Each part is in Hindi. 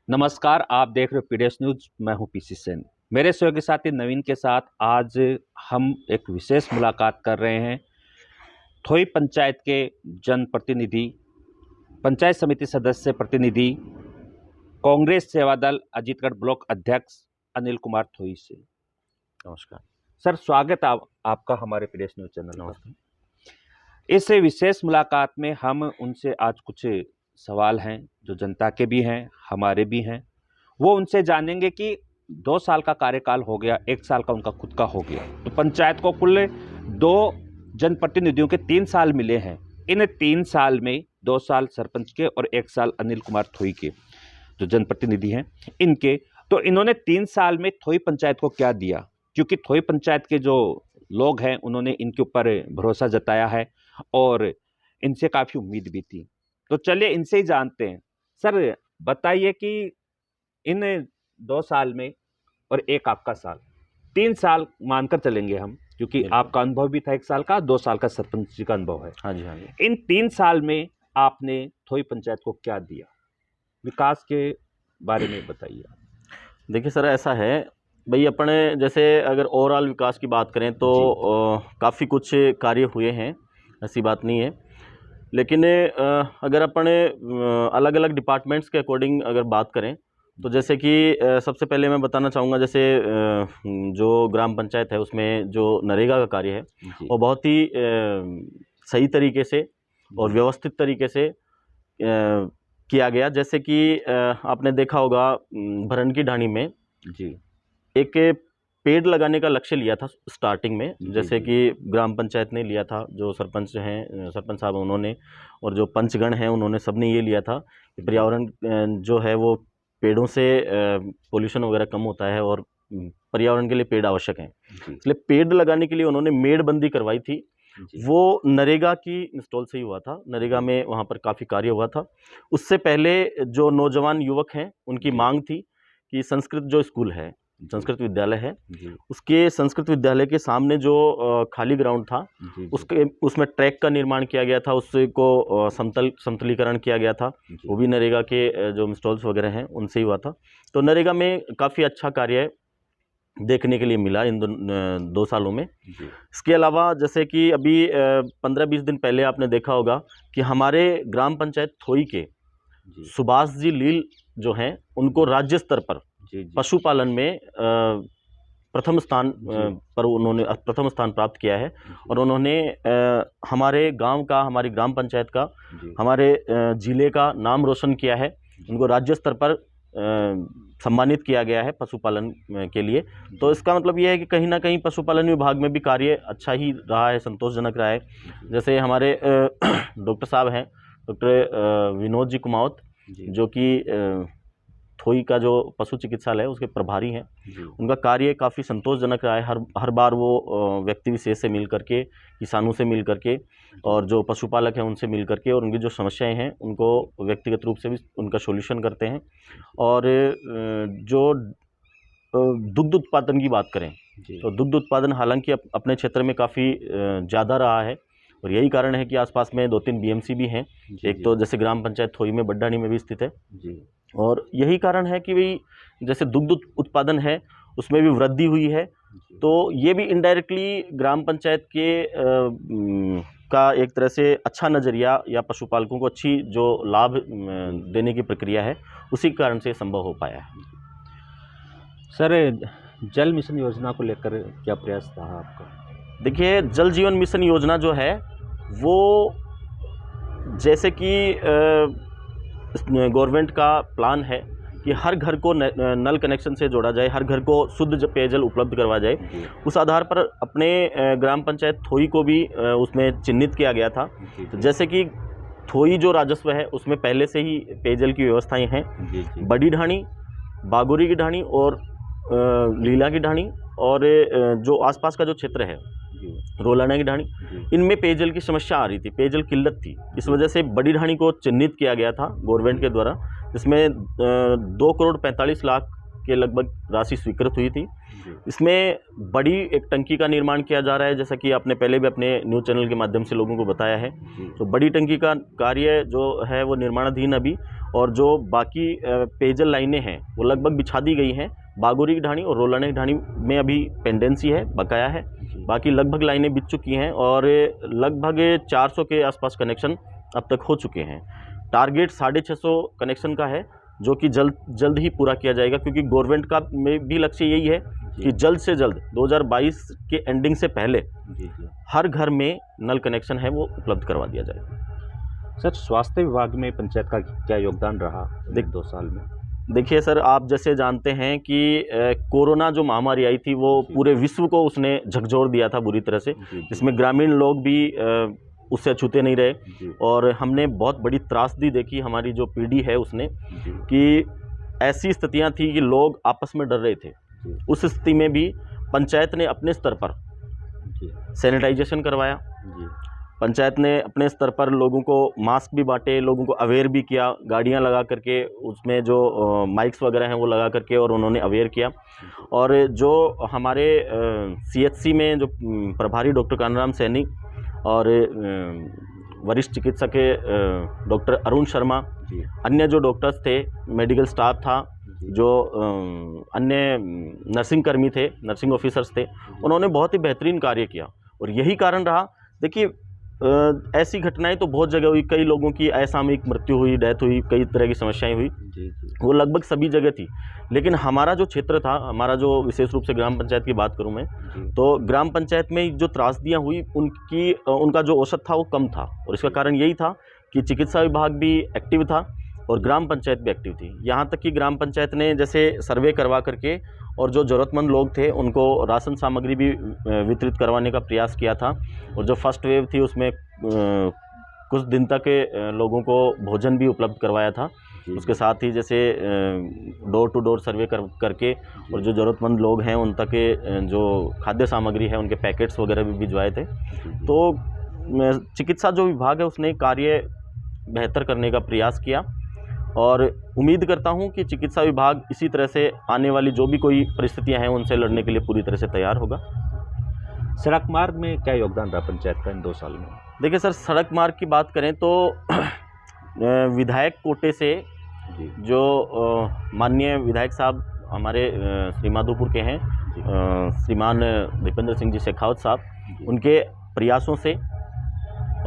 नमस्कार, आप देख रहे हो पीडीएस न्यूज। मैं हूं पीसी सेन। मेरे सहयोगी साथी नवीन के साथ आज हम एक विशेष मुलाकात कर रहे हैं। थोई पंचायत के जनप्रतिनिधि, पंचायत समिति सदस्य प्रतिनिधि, कांग्रेस सेवादल अजीतगढ़ ब्लॉक अध्यक्ष अनिल कुमार थोई से। नमस्कार सर, स्वागत आपका हमारे पीडीएस न्यूज चैनल में। नमस्कार। इस विशेष मुलाकात में हम उनसे आज कुछ सवाल हैं जो जनता के भी हैं, हमारे भी हैं, वो उनसे जानेंगे कि 2 साल का कार्यकाल हो गया, 1 साल का उनका खुद का हो गया, तो पंचायत को कुल 2 जनप्रतिनिधियों के 3 साल मिले हैं। इन 3 साल में 2 साल सरपंच के और 1 साल अनिल कुमार थोई के जो जनप्रतिनिधि हैं इनके, तो इन्होंने 3 साल में थोई पंचायत को क्या दिया, क्योंकि थोई पंचायत के जो लोग हैं उन्होंने इनके ऊपर भरोसा जताया है और इनसे काफ़ी उम्मीद भी थी। तो चलिए इनसे ही जानते हैं। सर, बताइए कि इन 2 साल में और 1 आपका साल, 3 साल मानकर चलेंगे हम, क्योंकि आपका अनुभव भी था 1 साल का, 2 साल का सरपंच जी का अनुभव है। हाँ जी। इन 3 साल में आपने थोई पंचायत को क्या दिया, विकास के बारे में बताइए। देखिए सर, ऐसा है भाई, अपने जैसे अगर ओवरऑल विकास की बात करें तो काफ़ी कुछ कार्य हुए हैं, ऐसी बात नहीं है। लेकिन अगर अपने अलग अलग डिपार्टमेंट्स के अकॉर्डिंग अगर बात करें तो जैसे कि सबसे पहले मैं बताना चाहूँगा, जैसे जो ग्राम पंचायत है उसमें जो नरेगा का कार्य है वो बहुत ही सही तरीके से और व्यवस्थित तरीके से किया गया। जैसे कि आपने देखा होगा भरन की ढाणी में जी एक पेड़ लगाने का लक्ष्य लिया था स्टार्टिंग में, जैसे कि ग्राम पंचायत ने लिया था, जो सरपंच हैं, सरपंच साहब उन्होंने, और जो पंचगण हैं उन्होंने, सबने ये लिया था कि पर्यावरण जो है वो पेड़ों से पोल्यूशन वगैरह कम होता है और पर्यावरण के लिए पेड़ आवश्यक हैं। इसलिए पेड़ लगाने के लिए उन्होंने मेड़बंदी करवाई थी। वो नरेगा की इंस्टॉल से ही हुआ था। नरेगा में वहाँ पर काफ़ी कार्य हुआ था। उससे पहले जो नौजवान युवक हैं उनकी मांग थी कि संस्कृत जो स्कूल है, संस्कृत विद्यालय है, उसके संस्कृत विद्यालय के सामने जो खाली ग्राउंड था उसमें ट्रैक का निर्माण किया गया था, उसको समतलीकरण किया गया था। वो भी नरेगा के जो इंस्टॉल्स वगैरह हैं उनसे ही हुआ था। तो नरेगा में काफ़ी अच्छा कार्य देखने के लिए मिला इन 2 सालों में। इसके अलावा जैसे कि अभी 15-20 दिन पहले आपने देखा होगा कि हमारे ग्राम पंचायत थोई के सुभाष जी लील जो हैं उनको राज्य स्तर पर पशुपालन में प्रथम स्थान पर उन्होंने प्रथम स्थान प्राप्त किया है। और उन्होंने हमारे गांव का, हमारी ग्राम पंचायत का, हमारे जिले का नाम रोशन किया है। उनको राज्य स्तर पर सम्मानित किया गया है पशुपालन के लिए। तो इसका मतलब ये है कि कहीं ना कहीं पशुपालन विभाग में भी कार्य अच्छा ही रहा है, संतोषजनक रहा है। जैसे हमारे डॉक्टर साहब हैं, डॉक्टर विनोद जी कुमावत, जो कि थोई का जो पशु चिकित्सालय है उसके प्रभारी हैं, उनका कार्य काफ़ी संतोषजनक रहा है। हर बार वो व्यक्ति विशेष से मिल करके, किसानों से मिल करके और जो पशुपालक हैं उनसे मिल करके और उनकी जो समस्याएं हैं उनको व्यक्तिगत रूप से भी उनका सॉल्यूशन करते हैं। और जो दुग्ध उत्पादन की बात करें तो दुग्ध उत्पादन हालांकि अपने क्षेत्र में काफ़ी ज़्यादा रहा है और यही कारण है कि आसपास में 2-3 बीएमसी भी हैं। एक तो जैसे ग्राम पंचायत थोई में बड्डानी में भी स्थित है, और यही कारण है कि भाई जैसे दुग्ध उत्पादन है उसमें भी वृद्धि हुई है। तो ये भी इनडायरेक्टली ग्राम पंचायत के का एक तरह से अच्छा नज़रिया या पशुपालकों को अच्छी जो लाभ देने की प्रक्रिया है उसी कारण से संभव हो पाया है। सर, जल मिशन योजना को लेकर क्या प्रयास था आपका? देखिए, जल जीवन मिशन योजना जो है वो जैसे कि गवर्नमेंट का प्लान है कि हर घर को नल कनेक्शन से जोड़ा जाए, हर घर को शुद्ध पेयजल उपलब्ध करवा जाए। उस आधार पर अपने ग्राम पंचायत थोई को भी उसमें चिन्हित किया गया था। तो जैसे कि थोई जो राजस्व है उसमें पहले से ही पेयजल की व्यवस्थाएं हैं। बड़ी ढाणी, बागोरी की ढाणी और लीला की ढाणी और जो आसपास का जो क्षेत्र है रोलाना की ढाणी, इनमें पेयजल की समस्या आ रही थी, पेयजल किल्लत थी। इस वजह से बड़ी ढाणी को चिन्हित किया गया था गवर्नमेंट के द्वारा, जिसमें 2 करोड़ 45 लाख के लगभग राशि स्वीकृत हुई थी। जी। इसमें बड़ी एक टंकी का निर्माण किया जा रहा है, जैसा कि आपने पहले भी अपने न्यूज़ चैनल के माध्यम से लोगों को बताया है। जी। तो बड़ी टंकी का कार्य जो है वो निर्माणाधीन अभी, और जो बाकी पेयजल लाइनें हैं वो लगभग बिछा दी गई हैं। बागोरी की ढाणी और रोलाना की ढाणी में अभी पेंडेंसी है, बकाया है। बाकी लगभग लाइनें बिछ चुकी हैं और लगभग 400 के आसपास कनेक्शन अब तक हो चुके हैं। टारगेट 650 कनेक्शन का है, जो कि जल्द ही पूरा किया जाएगा, क्योंकि गवर्नमेंट का में भी लक्ष्य यही है कि जल्द से जल्द 2022 के एंडिंग से पहले हर घर में नल कनेक्शन है वो उपलब्ध करवा दिया जाएगा। सर, स्वास्थ्य विभाग में पंचायत का क्या योगदान रहा 2 साल में? देखिए सर, आप जैसे जानते हैं कि कोरोना जो महामारी आई थी वो पूरे विश्व को उसने झकझोर दिया था बुरी तरह से, जिसमें ग्रामीण लोग भी उससे अछूते नहीं रहे, और हमने बहुत बड़ी त्रासदी देखी, हमारी जो पीढ़ी है उसने, कि ऐसी स्थितियां थी कि लोग आपस में डर रहे थे। उस स्थिति में भी पंचायत ने अपने स्तर पर सैनिटाइजेशन करवाया, पंचायत ने अपने स्तर पर लोगों को मास्क भी बांटे, लोगों को अवेयर भी किया, गाड़ियां लगा करके उसमें जो माइक्स वगैरह हैं वो लगा करके, और उन्होंने अवेयर किया। और जो हमारे CHC में जो प्रभारी डॉक्टर कान्हाराम सैनी और वरिष्ठ चिकित्सक डॉक्टर अरुण शर्मा, अन्य जो डॉक्टर्स थे, मेडिकल स्टाफ था, जो अन्य नर्सिंग कर्मी थे, नर्सिंग ऑफिसर्स थे, उन्होंने बहुत ही बेहतरीन कार्य किया। और यही कारण रहा, देखिए ऐसी घटनाएं तो बहुत जगह हुई, कई लोगों की असामयिक मृत्यु हुई, डेथ हुई, कई तरह की समस्याएं हुई, वो लगभग सभी जगह थी। लेकिन हमारा जो क्षेत्र था, हमारा जो विशेष रूप से ग्राम पंचायत की बात करूं मैं, तो ग्राम पंचायत में जो त्रासदियां हुई उनका जो औसत था वो कम था। और इसका कारण यही था कि चिकित्सा विभाग भी एक्टिव था और ग्राम पंचायत भी एक्टिव थी। यहाँ तक कि ग्राम पंचायत ने जैसे सर्वे करवा करके और जो ज़रूरतमंद लोग थे उनको राशन सामग्री भी वितरित करवाने का प्रयास किया था। और जो फर्स्ट वेव थी उसमें कुछ दिन तक लोगों को भोजन भी उपलब्ध करवाया था। उसके साथ ही जैसे डोर टू डोर सर्वे करके और जो ज़रूरतमंद लोग हैं उन तक जो खाद्य सामग्री है उनके पैकेट्स वगैरह भी भिजवाए थे। तो चिकित्सा जो विभाग है उसने कार्य बेहतर करने का प्रयास किया, और उम्मीद करता हूं कि चिकित्सा विभाग इसी तरह से आने वाली जो भी कोई परिस्थितियां हैं उनसे लड़ने के लिए पूरी तरह से तैयार होगा। सड़क मार्ग में क्या योगदान रहा पंचायत का इन 2 साल में? देखिए सर, सड़क मार्ग की बात करें तो विधायक कोटे से जो माननीय विधायक साहब हमारे श्री माधोपुर के हैं, श्रीमान दीपेंद्र सिंह जी शेखावत साहब, उनके प्रयासों से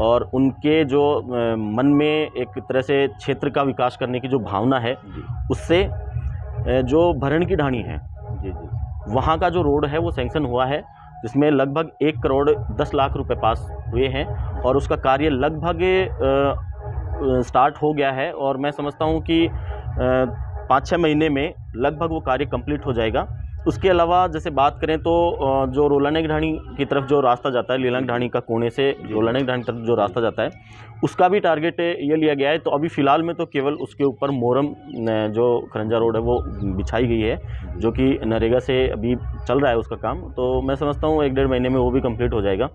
और उनके जो मन में एक तरह से क्षेत्र का विकास करने की जो भावना है, उससे जो भरण की ढाणी है वहाँ का जो रोड है वो सैंक्शन हुआ है, जिसमें लगभग 1 करोड़ 10 लाख रुपए पास हुए हैं और उसका कार्य लगभग स्टार्ट हो गया है। और मैं समझता हूँ कि 5-6 महीने में लगभग वो कार्य कंप्लीट हो जाएगा। उसके अलावा जैसे बात करें तो जो रोलाना की ढाणी की तरफ जो रास्ता जाता है, लीला की ढाणी का कोने से रोलाना की ढाणी तरफ जो रास्ता जाता है, उसका भी टारगेट ये लिया गया है। तो अभी फ़िलहाल में तो केवल उसके ऊपर मोरम जो खरंजा रोड है वो बिछाई गई है, जो कि नरेगा से अभी चल रहा है उसका काम। तो मैं समझता हूँ 1-1.5 महीने में वो भी कंप्लीट हो जाएगा।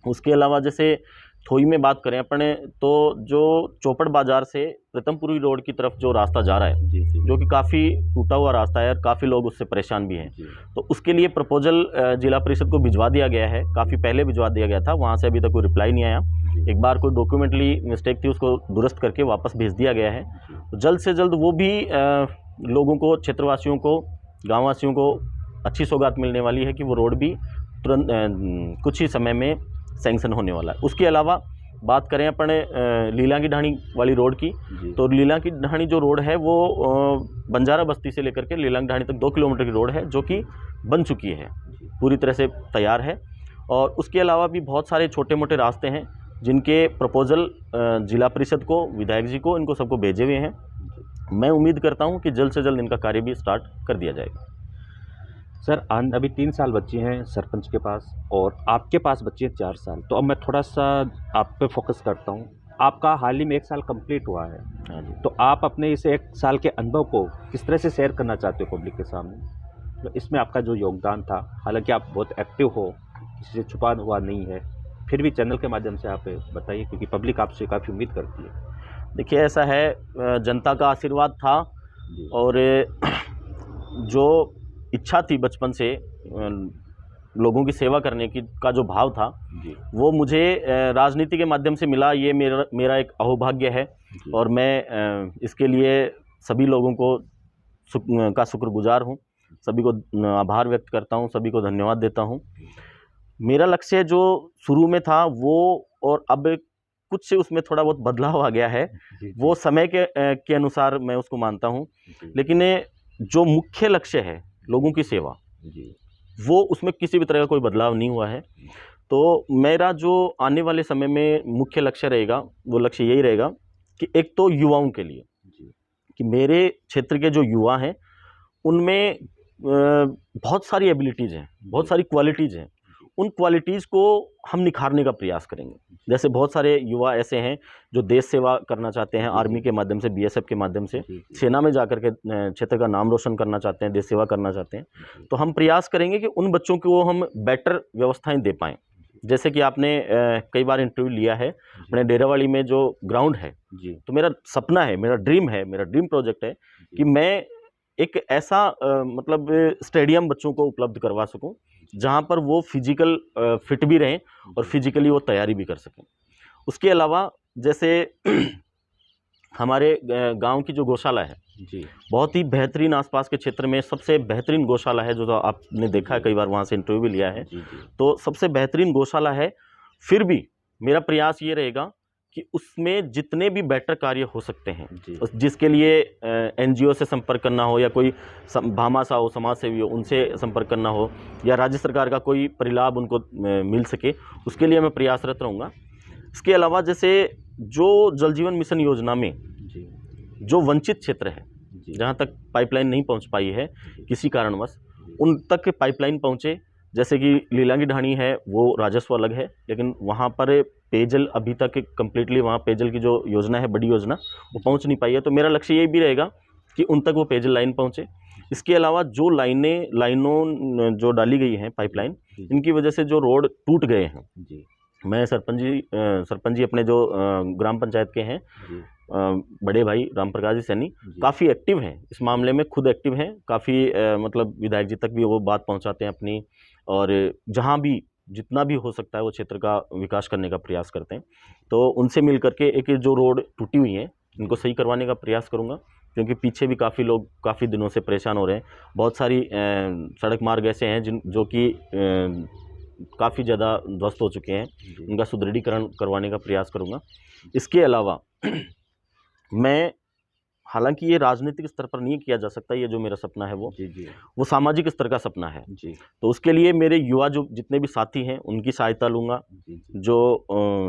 उसके अलावा जैसे थोई में बात करें अपने, तो जो चौपड़ बाज़ार से प्रथमपुरी रोड की तरफ जो रास्ता जा रहा है, जो कि काफ़ी टूटा हुआ रास्ता है और काफ़ी लोग उससे परेशान भी हैं, तो उसके लिए प्रपोजल जिला परिषद को भिजवा दिया गया है। काफ़ी पहले भिजवा दिया गया था, वहाँ से अभी तक कोई रिप्लाई नहीं आया। एक बार कोई डॉक्यूमेंटली मिस्टेक थी, उसको दुरुस्त करके वापस भेज दिया गया है। तो जल्द से जल्द वो भी लोगों को, क्षेत्रवासियों को, गाँववासियों को अच्छी सौगात मिलने वाली है कि वो रोड भी तुरंत कुछ ही समय में सैंक्शन होने वाला है। उसके अलावा बात करें अपने लीला की ढाणी वाली रोड की, तो लीला की ढाणी जो रोड है वो बंजारा बस्ती से लेकर के लीला की ढाणी तक 2 किलोमीटर की रोड है, जो कि बन चुकी है, पूरी तरह से तैयार है। और उसके अलावा भी बहुत सारे छोटे मोटे रास्ते हैं जिनके प्रपोजल जिला परिषद को, विधायक जी को, इनको सबको भेजे हुए हैं। मैं उम्मीद करता हूँ कि जल्द से जल्द इनका कार्य भी स्टार्ट कर दिया जाएगा। सर, अभी 3 साल बच्चे हैं सरपंच के पास और आपके पास बच्चे हैं 4 साल। तो अब मैं थोड़ा सा आप पे फोकस करता हूँ। आपका हाल ही में 1 साल कंप्लीट हुआ है, तो आप अपने इस 1 साल के अनुभव को किस तरह से शेयर करना चाहते हो पब्लिक के सामने? तो इसमें आपका जो योगदान था, हालांकि आप बहुत एक्टिव हो, किसी से छुपा हुआ नहीं है, फिर भी चैनल के माध्यम से आप बताइए, क्योंकि पब्लिक आपसे काफ़ी उम्मीद करती है। देखिए, ऐसा है, जनता का आशीर्वाद था और जो इच्छा थी बचपन से लोगों की सेवा करने की का जो भाव था जी वो मुझे राजनीति के माध्यम से मिला। ये मेरा एक अहोभाग्य है जी और मैं इसके लिए सभी लोगों को का शुक्रगुजार हूँ, सभी को आभार व्यक्त करता हूँ, सभी को धन्यवाद देता हूँ। मेरा लक्ष्य जो शुरू में था वो और अब कुछ उसमें थोड़ा बहुत बदलाव आ गया है, जी वो समय के अनुसार मैं उसको मानता हूँ। जी लेकिन जो मुख्य लक्ष्य है लोगों की सेवा, जी वो उसमें किसी भी तरह का कोई बदलाव नहीं हुआ है। तो मेरा जो आने वाले समय में मुख्य लक्ष्य रहेगा वो लक्ष्य यही रहेगा कि एक तो युवाओं के लिए, जी कि मेरे क्षेत्र के जो युवा हैं उनमें बहुत सारी एबिलिटीज़ हैं, बहुत सारी क्वालिटीज़ हैं। उन क्वालिटीज़ को हम निखारने का प्रयास करेंगे। जैसे बहुत सारे युवा ऐसे हैं जो देश सेवा करना चाहते हैं, आर्मी के माध्यम से, बीएसएफ के माध्यम से, जी सेना में जाकर के क्षेत्र का नाम रोशन करना चाहते हैं, देश सेवा करना चाहते हैं। तो हम प्रयास करेंगे कि उन बच्चों को हम बेटर व्यवस्थाएं दे पाएँ। जैसे कि आपने कई बार इंटरव्यू लिया है, अपने डेरावाली में जो ग्राउंड है, जी तो मेरा सपना है, मेरा ड्रीम प्रोजेक्ट है कि मैं एक ऐसा मतलब स्टेडियम बच्चों को उपलब्ध करवा सकूं जहां पर वो फिजिकल फिट भी रहें और फिजिकली वो तैयारी भी कर सकें। उसके अलावा जैसे हमारे गांव की जो गौशाला है, जी बहुत ही बेहतरीन, आसपास के क्षेत्र में सबसे बेहतरीन गौशाला है, जो आपने देखा है, कई बार वहाँ से इंटरव्यू भी लिया है। जी जी तो सबसे बेहतरीन गौशाला है। फिर भी मेरा प्रयास ये रहेगा कि उसमें जितने भी बेटर कार्य हो सकते हैं, जी जिसके लिए एनजीओ से संपर्क करना हो या कोई भामाशाह हो, समाज सेवी हो, उनसे संपर्क करना हो, या राज्य सरकार का कोई परिलाभ उनको मिल सके, उसके लिए मैं प्रयासरत रहूँगा। इसके अलावा जैसे जो जल जीवन मिशन योजना में जी जो वंचित क्षेत्र है, जी जहाँ तक पाइपलाइन नहीं पहुँच पाई है किसी कारणवश, उन तक पाइपलाइन पहुँचे। जैसे कि लीलांगी ढाणी है, वो राजस्व अलग है, लेकिन वहाँ पर पेयजल अभी तक कम्प्लीटली, वहाँ पेयजल की जो योजना है, बड़ी योजना, वो पहुँच नहीं पाई है। तो मेरा लक्ष्य ये भी रहेगा कि उन तक वो पेयजल लाइन पहुँचे। इसके अलावा जो लाइनों जो डाली गई हैं पाइपलाइन, इनकी वजह से जो रोड टूट गए हैं, जी मैं सरपंच जी अपने जो ग्राम पंचायत के हैं, जी बड़े भाई राम प्रकाश जी सैनी, काफ़ी एक्टिव हैं इस मामले में, खुद एक्टिव हैं काफ़ी, मतलब विधायक जी तक भी वो बात पहुंचाते हैं अपनी, और जहां भी जितना भी हो सकता है वो क्षेत्र का विकास करने का प्रयास करते हैं। तो उनसे मिल करके एक जो रोड टूटी हुई है इनको सही करवाने का प्रयास करूँगा, क्योंकि पीछे भी काफ़ी लोग काफ़ी दिनों से परेशान हो रहे हैं। बहुत सारी सड़क मार्ग ऐसे हैं जो कि काफ़ी ज़्यादा ध्वस्त हो चुके हैं, उनका सुदृढ़ीकरण करवाने का प्रयास करूँगा। इसके अलावा मैं, हालांकि ये राजनीतिक स्तर पर नहीं किया जा सकता, ये जो मेरा सपना है जी वो सामाजिक स्तर का सपना है। जी तो उसके लिए मेरे युवा जो जितने भी साथी हैं उनकी सहायता लूँगा, जी जो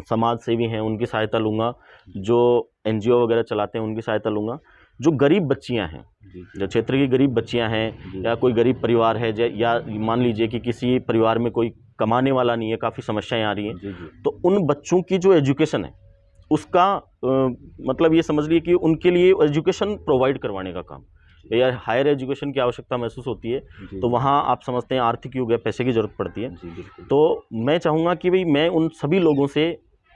समाज सेवी हैं उनकी सहायता लूँगा, जो एनजीओ वगैरह चलाते हैं उनकी सहायता लूँगा, जो गरीब बच्चियां हैं, जो क्षेत्र की गरीब बच्चियां हैं, या कोई गरीब परिवार है, या मान लीजिए कि किसी परिवार में कोई कमाने वाला नहीं है, काफ़ी समस्याएं आ रही हैं, तो उन बच्चों की जो एजुकेशन है उसका मतलब ये समझ लीजिए कि उनके लिए एजुकेशन प्रोवाइड करवाने का काम, या हायर एजुकेशन की आवश्यकता महसूस होती है, तो वहाँ आप समझते हैं आर्थिक युग है, पैसे की ज़रूरत पड़ती है। तो मैं चाहूँगा कि भाई मैं उन सभी लोगों से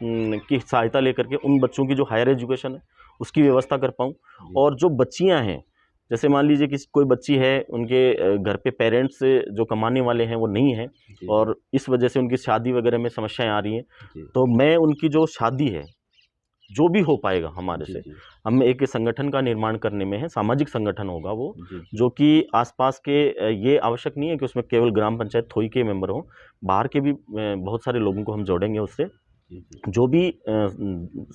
की सहायता लेकर के उन बच्चों की जो हायर एजुकेशन है उसकी व्यवस्था कर पाऊँ। और जो बच्चियाँ हैं, जैसे मान लीजिए कि कोई बच्ची है, उनके घर पे पेरेंट्स जो कमाने वाले हैं वो नहीं हैं, और इस वजह से उनकी शादी वगैरह में समस्याएं आ रही हैं, तो मैं उनकी जो शादी है, जो भी हो पाएगा हमारे से, हम एक संगठन का निर्माण करने में है, सामाजिक संगठन होगा वो, जो कि आसपास के, ये आवश्यक नहीं है कि उसमें केवल ग्राम पंचायत थोई के मेंबर हों, बाहर के भी बहुत सारे लोगों को हम जोड़ेंगे उससे, जो भी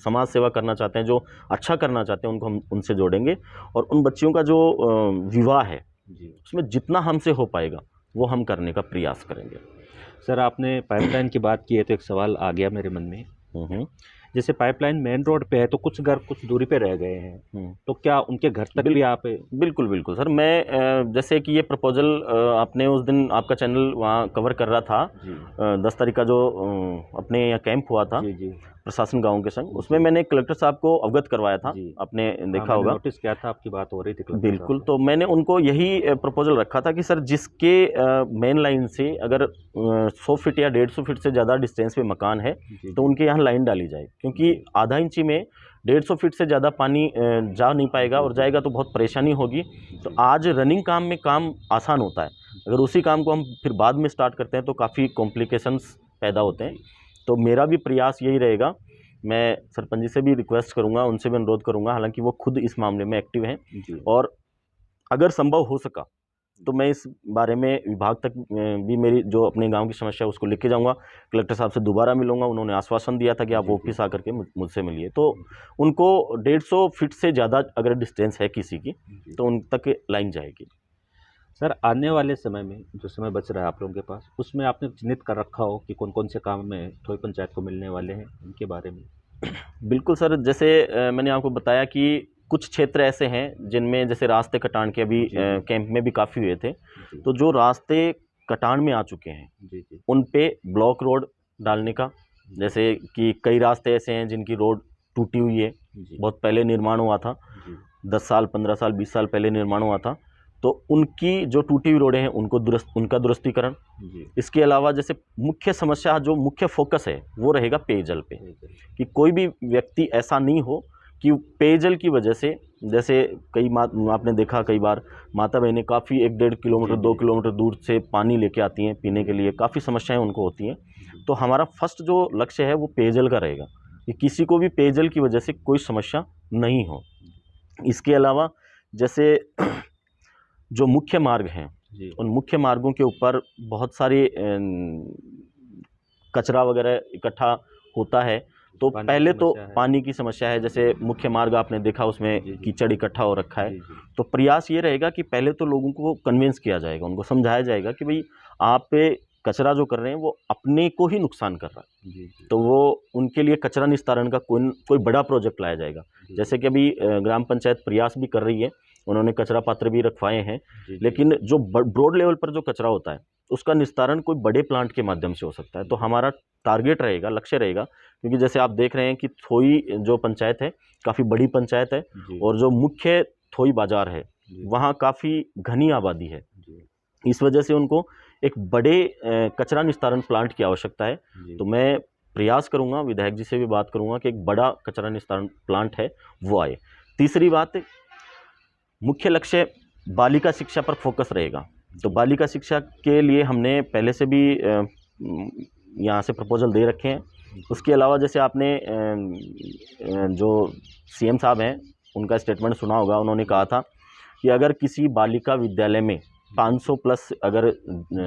समाज सेवा करना चाहते हैं, जो अच्छा करना चाहते हैं, उनको हम उनसे जोड़ेंगे, और उन बच्चियों का जो विवाह है उसमें जितना हमसे हो पाएगा वो हम करने का प्रयास करेंगे। सर, आपने पाइपलाइन की बात की है तो एक सवाल आ गया मेरे मन में। जैसे पाइपलाइन मेन रोड पे है तो कुछ घर कुछ दूरी पे रह गए हैं, तो क्या उनके घर तक भी आप? बिल्कुल बिल्कुल सर, मैं जैसे कि ये प्रपोजल आपने उस दिन आपका चैनल वहाँ कवर कर रहा था, 10 तारीख का जो अपने यहाँ कैंप हुआ था, प्रशासन गाँव के संग, उसमें मैंने कलेक्टर साहब को अवगत करवाया था। जी। आपने हाँ, देखा मैंने होगा। नोटिस किया था, आपकी बात हो रही थी कलेक्टर साहब बिल्कुल, से। तो मैंने उनको यही प्रपोजल रखा था कि सर जिसके मेन लाइन से अगर 100 फीट या 150 फीट से ज़्यादा डिस्टेंस पे मकान है जी, तो उनके यहाँ लाइन डाली जाए, क्योंकि जी। आधा इंची में 150 फीट से ज़्यादा पानी जा नहीं पाएगा, और जाएगा तो बहुत परेशानी होगी। तो आज रनिंग काम में काम आसान होता है, अगर उसी काम को हम फिर बाद में स्टार्ट करते हैं तो काफ़ी कॉम्प्लिकेशंस पैदा होते हैं। तो मेरा भी प्रयास यही रहेगा, मैं सरपंच जी से भी रिक्वेस्ट करूँगा, उनसे भी अनुरोध करूँगा, हालांकि वो खुद इस मामले में एक्टिव हैं, जी। और अगर संभव हो सका तो मैं इस बारे में विभाग तक भी मेरी जो अपने गांव की समस्या है उसको लेके जाऊंगा। कलेक्टर साहब से दोबारा मिलूंगा, उन्होंने आश्वासन दिया था कि आप ऑफिस आकर के मुझसे मिलिए, तो उनको 150 फीट से ज़्यादा अगर डिस्टेंस है किसी की तो उन तक लाइन जाएगी। सर, आने वाले समय में जो समय बच रहा है आप लोगों के पास, उसमें आपने चिन्हित कर रखा हो कि कौन कौन से काम में थोई पंचायत को मिलने वाले हैं, उनके बारे में? बिल्कुल सर, जैसे मैंने आपको बताया कि कुछ क्षेत्र ऐसे हैं जिनमें जैसे रास्ते कटान के अभी कैंप में भी काफ़ी हुए थे, तो जो रास्ते कटान में आ चुके हैं जी, जी। उन पे ब्लॉक रोड डालने का, जैसे कि कई रास्ते ऐसे हैं जिनकी रोड टूटी हुई है, जी, बहुत पहले निर्माण हुआ था, जी, 10 साल 15 साल 20 साल पहले निर्माण हुआ था, तो उनकी जो टूटी हुई रोडें हैं उनका दुरुस्तीकरण। जी। इसके अलावा जैसे मुख्य समस्या, जो मुख्य फोकस है वो रहेगा पेयजल पे, कि कोई भी व्यक्ति ऐसा नहीं हो कि पेयजल की वजह से, जैसे आपने देखा कई बार माता बहनें काफ़ी 1-1.5 किलोमीटर 2 किलोमीटर दूर से पानी लेके आती हैं पीने के लिए, काफ़ी समस्याएं उनको होती हैं। तो हमारा फर्स्ट जो लक्ष्य है वो पेयजल का रहेगा, कि किसी को भी पेयजल की वजह से कोई समस्या नहीं हो। इसके अलावा जैसे जो मुख्य मार्ग हैं, जी। उन मुख्य मार्गों के ऊपर बहुत सारे कचरा वगैरह इकट्ठा होता है, तो पानी की पहले तो समस्या है। पानी की समस्या है, जैसे मुख्य मार्ग आपने देखा उसमें जी, जी। कीचड़ इकट्ठा हो रखा है। जी, जी। तो प्रयास ये रहेगा कि पहले तो लोगों को कन्विंस किया जाएगा, उनको समझाया जाएगा कि भाई आप पे कचरा जो कर रहे हैं वो अपने को ही नुकसान कर रहा है, जी, जी। तो वो उनके लिए कचरा निस्तारण का कोई बड़ा प्रोजेक्ट लाया जाएगा। जी, जैसे कि अभी ग्राम पंचायत प्रयास भी कर रही है, उन्होंने कचरा पात्र भी रखवाए हैं, जी, जी। लेकिन जो ब्रॉड लेवल पर जो कचरा होता है उसका निस्तारण कोई बड़े प्लांट के माध्यम से हो सकता है। तो हमारा टारगेट रहेगा, लक्ष्य रहेगा, क्योंकि जैसे आप देख रहे हैं कि थोई जो पंचायत है काफ़ी बड़ी पंचायत है, जी, और जो मुख्य थोई बाजार है जी, वहाँ काफ़ी घनी आबादी है। जी, इस वजह से उनको एक बड़े कचरा निस्तारण प्लांट की आवश्यकता है। जी। तो मैं प्रयास करूँगा, विधायक जी से भी बात करूँगा कि एक बड़ा कचरा निस्तारण प्लांट है वो आए। तीसरी बात, मुख्य लक्ष्य बालिका शिक्षा पर फोकस रहेगा। तो बालिका शिक्षा के लिए हमने पहले से भी यहाँ से प्रपोजल दे रखे हैं। उसके अलावा जैसे आपने जो सीएम साहब हैं उनका स्टेटमेंट सुना होगा, उन्होंने कहा था कि अगर किसी बालिका विद्यालय में 500 प्लस अगर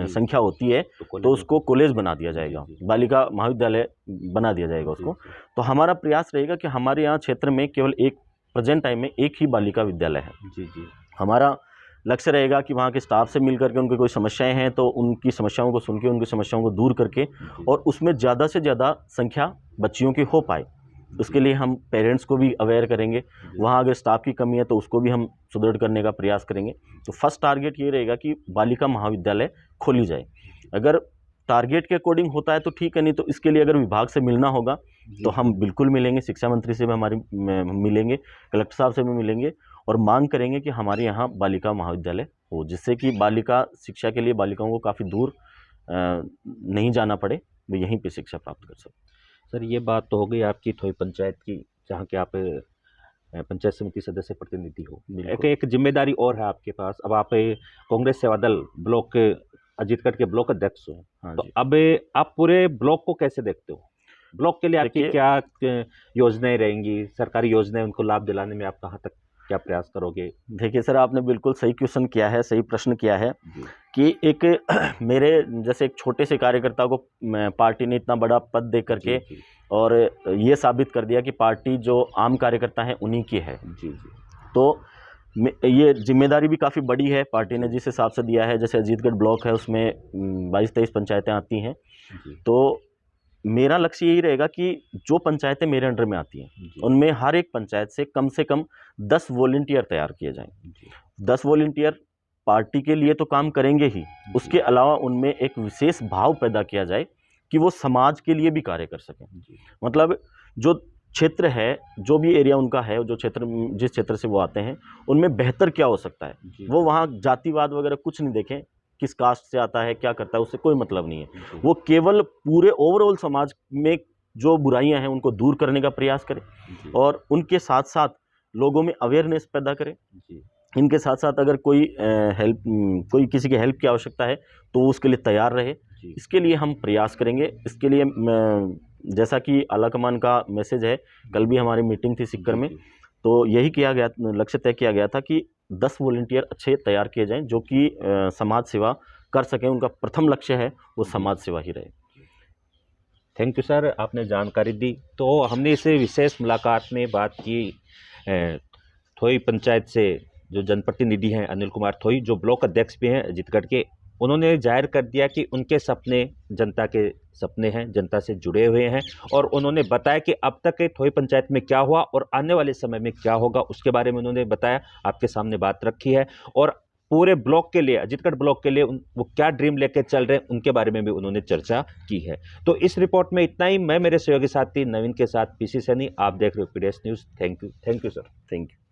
संख्या होती है तो उसको कॉलेज बना दिया जाएगा, बालिका महाविद्यालय बना दिया जाएगा उसको। तो हमारा प्रयास रहेगा कि हमारे यहाँ क्षेत्र में केवल प्रेजेंट टाइम में एक ही बालिका विद्यालय है। जी, जी। हमारा लक्ष्य रहेगा कि वहाँ के स्टाफ से मिल करके उनकी कोई समस्याएं हैं तो उनकी समस्याओं को सुन के, उनकी समस्याओं को दूर करके, और उसमें ज़्यादा से ज़्यादा संख्या बच्चियों की हो पाए, उसके लिए हम पेरेंट्स को भी अवेयर करेंगे। वहाँ अगर स्टाफ की कमी है तो उसको भी हम सुदृढ़ करने का प्रयास करेंगे। तो फर्स्ट टारगेट ये रहेगा कि बालिका महाविद्यालय खोली जाए। अगर टारगेट के अकॉर्डिंग होता है तो ठीक है, नहीं तो इसके लिए अगर विभाग से मिलना होगा तो हम बिल्कुल मिलेंगे, शिक्षा मंत्री से भी मिलेंगे, कलेक्टर साहब से भी मिलेंगे, और मांग करेंगे कि हमारे यहाँ बालिका महाविद्यालय हो, जिससे कि बालिका शिक्षा के लिए बालिकाओं को काफ़ी दूर नहीं जाना पड़े, वो यहीं पे शिक्षा प्राप्त कर सकें। सर, ये बात तो हो गई आपकी थोई पंचायत की, जहाँ के आप पंचायत समिति सदस्य प्रतिनिधि हो। एक जिम्मेदारी और है आपके पास, अब आप कांग्रेस सेवा दल ब्लॉक के अजीतगढ़ के ब्लॉक अध्यक्ष हो। हाँ तो जी। अब आप पूरे ब्लॉक को कैसे देखते हो? ब्लॉक के लिए आपकी देखिए, क्या योजनाएं रहेंगी, सरकारी योजनाएं, उनको लाभ दिलाने में आप कहाँ तक क्या प्रयास करोगे? देखिए सर, आपने बिल्कुल सही क्वेश्चन किया है, सही प्रश्न किया है जी, कि एक मेरे जैसे एक छोटे से कार्यकर्ता को पार्टी ने इतना बड़ा पद दे करके जी, जी, और ये साबित कर दिया कि पार्टी जो आम कार्यकर्ता हैं उन्हीं की है। जी, जी, तो ये जिम्मेदारी भी काफ़ी बड़ी है, पार्टी ने जिस हिसाब से दिया है। जैसे अजीतगढ़ ब्लॉक है, उसमें 22-23 पंचायतें आती हैं, जी, तो मेरा लक्ष्य यही रहेगा कि जो पंचायतें मेरे अंडर में आती हैं जी, उनमें हर एक पंचायत से कम 10 वॉलंटियर तैयार किए जाएं। जी, 10 वॉलंटियर पार्टी के लिए तो काम करेंगे ही, उसके अलावा उनमें एक विशेष भाव पैदा किया जाए कि वो समाज के लिए भी कार्य कर सकें। जी, मतलब जो क्षेत्र है, जो भी एरिया उनका है, जो क्षेत्र जिस क्षेत्र से वो आते हैं, उनमें बेहतर क्या हो सकता है। वो वहाँ जातिवाद वगैरह कुछ नहीं देखें, किस कास्ट से आता है, क्या करता है, उससे कोई मतलब नहीं है। वो केवल पूरे ओवरऑल समाज में जो बुराइयां हैं उनको दूर करने का प्रयास करें और उनके साथ साथ लोगों में अवेयरनेस पैदा करें। इनके साथ साथ अगर कोई कोई किसी की हेल्प की आवश्यकता है तो वो उसके लिए तैयार रहे। इसके लिए हम प्रयास करेंगे। इसके लिए जैसा कि आला कमान का मैसेज है, कल भी हमारी मीटिंग थी सिक्कर में, तो यही किया गया, लक्ष्य तय किया गया था कि 10 वॉलंटियर अच्छे तैयार किए जाएं जो कि समाज सेवा कर सकें। उनका प्रथम लक्ष्य है वो समाज सेवा ही रहे। थैंक यू सर, आपने जानकारी दी। तो हमने इसे विशेष मुलाकात में बात की थोई पंचायत से जो जनप्रतिनिधि हैं अनिल कुमार थोई, जो ब्लॉक अध्यक्ष भी हैं अजीतगढ़ के। उन्होंने जाहिर कर दिया कि उनके सपने जनता के सपने हैं, जनता से जुड़े हुए हैं, और उन्होंने बताया कि अब तक थोई पंचायत में क्या हुआ और आने वाले समय में क्या होगा उसके बारे में उन्होंने बताया, आपके सामने बात रखी है। और पूरे ब्लॉक के लिए, अजीतगढ़ ब्लॉक के लिए वो क्या ड्रीम लेके चल रहे हैं उनके बारे में भी उन्होंने चर्चा की है। तो इस रिपोर्ट में इतना ही। मैं मेरे सहयोगी साथी नवीन के साथ पीसी सैनी, आप देख रहे हो PDS news. Thank you sir. Thank you.